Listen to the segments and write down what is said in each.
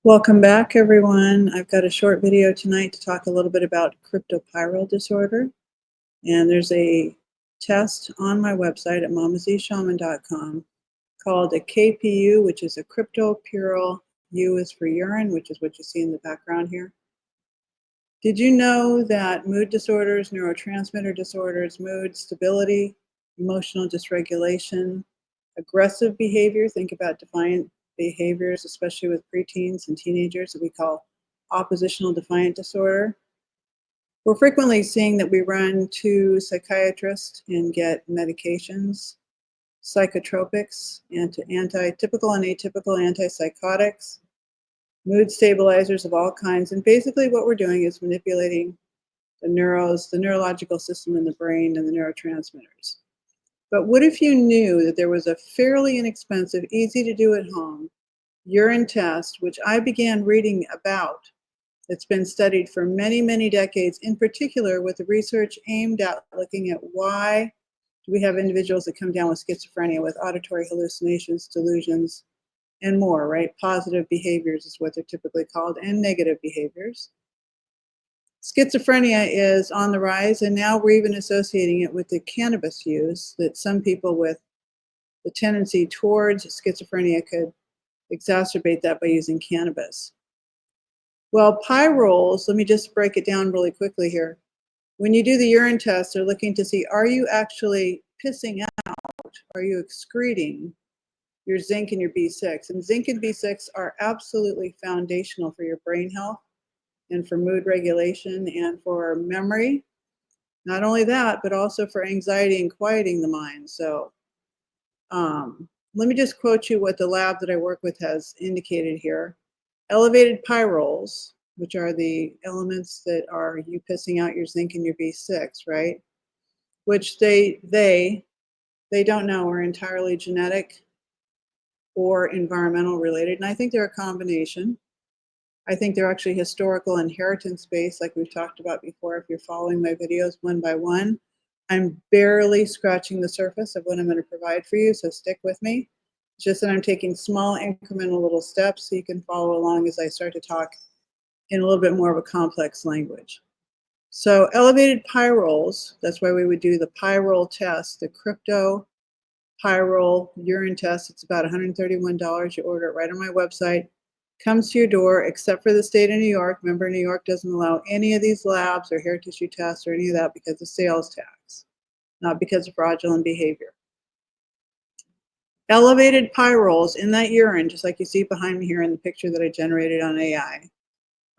Welcome back, everyone. I've got a short video tonight to talk a little bit about kryptopyrrole disorder. And there's a test on my website at mamazshaman.com called a KPU, which is a kryptopyrrole. U is for urine, which is what you see in the background here. Did you know that mood disorders, neurotransmitter disorders, mood stability, emotional dysregulation, aggressive behavior, think about defiant behaviors, especially with preteens and teenagers that we call oppositional defiant disorder. We're frequently seeing that we run to psychiatrists and get medications, psychotropics, typical and atypical antipsychotics, mood stabilizers of all kinds. And basically what we're doing is manipulating the neurological system in the brain and the neurotransmitters. But what if you knew that there was a fairly inexpensive, easy to do at home urine test, which I began reading about, that's been studied for many, many decades, in particular with the research aimed at looking at why do we have individuals that come down with schizophrenia, with auditory hallucinations, delusions, and more, right? Positive behaviors is what they're typically called, and negative behaviors. Schizophrenia is on the rise, and now we're even associating it with the cannabis use, that some people with the tendency towards schizophrenia could exacerbate that by using cannabis. Well, pyrroles, let me just break it down really quickly here. When you do the urine test, they're looking to see, are you actually pissing out? Are you excreting your zinc and your B6? And zinc and B6 are absolutely foundational for your brain health and for mood regulation and for memory. Not only that, but also for anxiety and quieting the mind. So let me just quote you what the lab that I work with has indicated here. Elevated pyrroles, which are the elements that are you pissing out your zinc and your B6, right? Which they don't know are entirely genetic or environmental related. And I think they're a combination. I think they're actually historical inheritance based, like we've talked about before. If you're following my videos one by one, I'm barely scratching the surface of what I'm going to provide for you, so stick with me. It's just that I'm taking small incremental little steps so you can follow along as I start to talk in a little bit more of a complex language. So elevated pyrroles, that's why we would do the pyrrole test, the kryptopyrrole urine test. It's about $131. You order it right on my website. Comes to your door, except for the state of New York. Remember, New York doesn't allow any of these labs or hair tissue tests or any of that because of sales tax, not because of fraudulent behavior. Elevated pyrroles in that urine, just like you see behind me here in the picture that I generated on AI,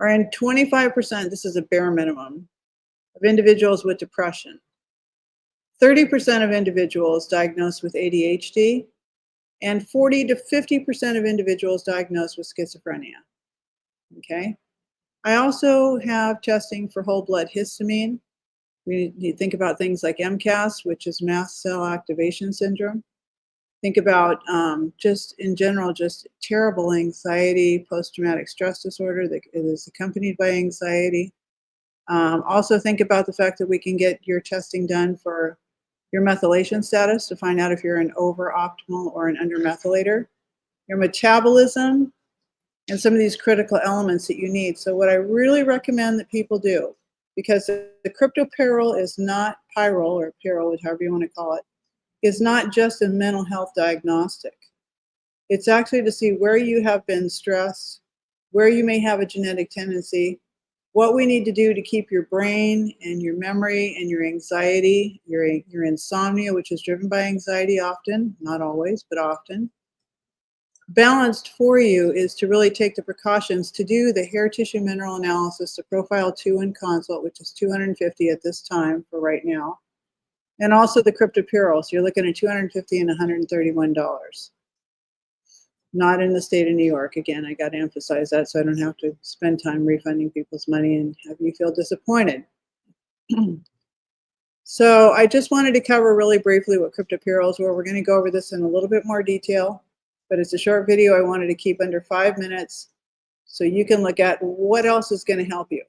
are in 25%, this is a bare minimum, of individuals with depression. 30% of individuals diagnosed with ADHD, and 40 to 50% of individuals diagnosed with schizophrenia. Okay. I also have testing for whole blood histamine. You think about things like MCAS, which is mast cell activation syndrome. Think about just in general, just terrible anxiety, post-traumatic stress disorder that is accompanied by anxiety. Also think about the fact that we can get your testing done for your methylation status to find out if you're an over-optimal or an under-methylator, your metabolism, and some of these critical elements that you need. So what I really recommend that people do, because the kryptopyrrole is not pyrrole, or pyrrole, however you want to call it, is not just a mental health diagnostic. It's actually to see where you have been stressed, where you may have a genetic tendency, what we need to do to keep your brain and your memory and your anxiety, your insomnia, which is driven by anxiety often, not always, but often, balanced for you, is to really take the precautions to do the hair tissue mineral analysis, the Profile 2 and Consult, which is $250 at this time for right now, and also the kryptopyrrole. So you're looking at $250 and $131. Not in the state of New York. Again, I got to emphasize that so I don't have to spend time refunding people's money and have you feel disappointed. So I just wanted to cover really briefly what kryptopyrroles were. We're going to go over this in a little bit more detail, but it's a short video. I wanted to keep under 5 minutes so you can look at what else is going to help you.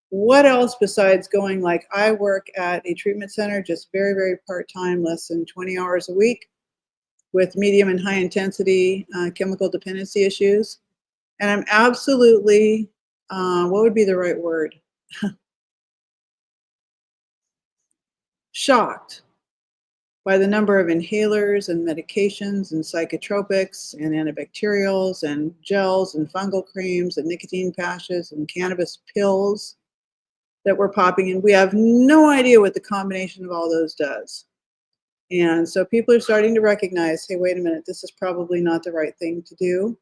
What else besides going, like I work at a treatment center, just very, very part-time, less than 20 hours a week, with medium and high intensity chemical dependency issues. And I'm absolutely, what would be the right word? Shocked by the number of inhalers and medications and psychotropics and antibacterials and gels and fungal creams and nicotine patches and cannabis pills that we're popping in. We have no idea what the combination of all those does. And so people are starting to recognize, hey, wait a minute, this is probably not the right thing to do.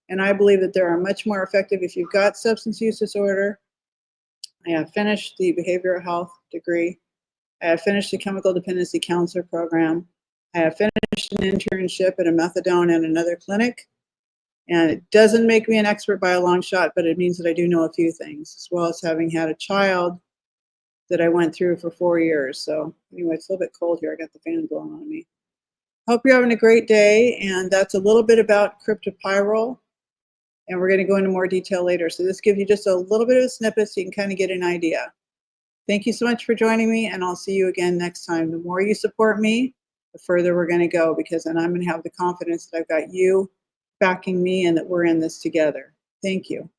And I believe that there are much more effective, if you've got substance use disorder. I have finished the behavioral health degree. I have finished the chemical dependency counselor program. I have finished an internship at a methadone and another clinic. And it doesn't make me an expert by a long shot, but it means that I do know a few things, as well as having had a child that I went through for 4 years. So anyway, it's a little bit cold here. I got the fan blowing on me. Hope you're having a great day. And that's a little bit about kryptopyrrole. And we're going to go into more detail later. So this gives you just a little bit of a snippet so you can kind of get an idea. Thank you so much for joining me, and I'll see you again next time. The more you support me, the further we're going to go, because then I'm going to have the confidence that I've got you backing me and that we're in this together. Thank you.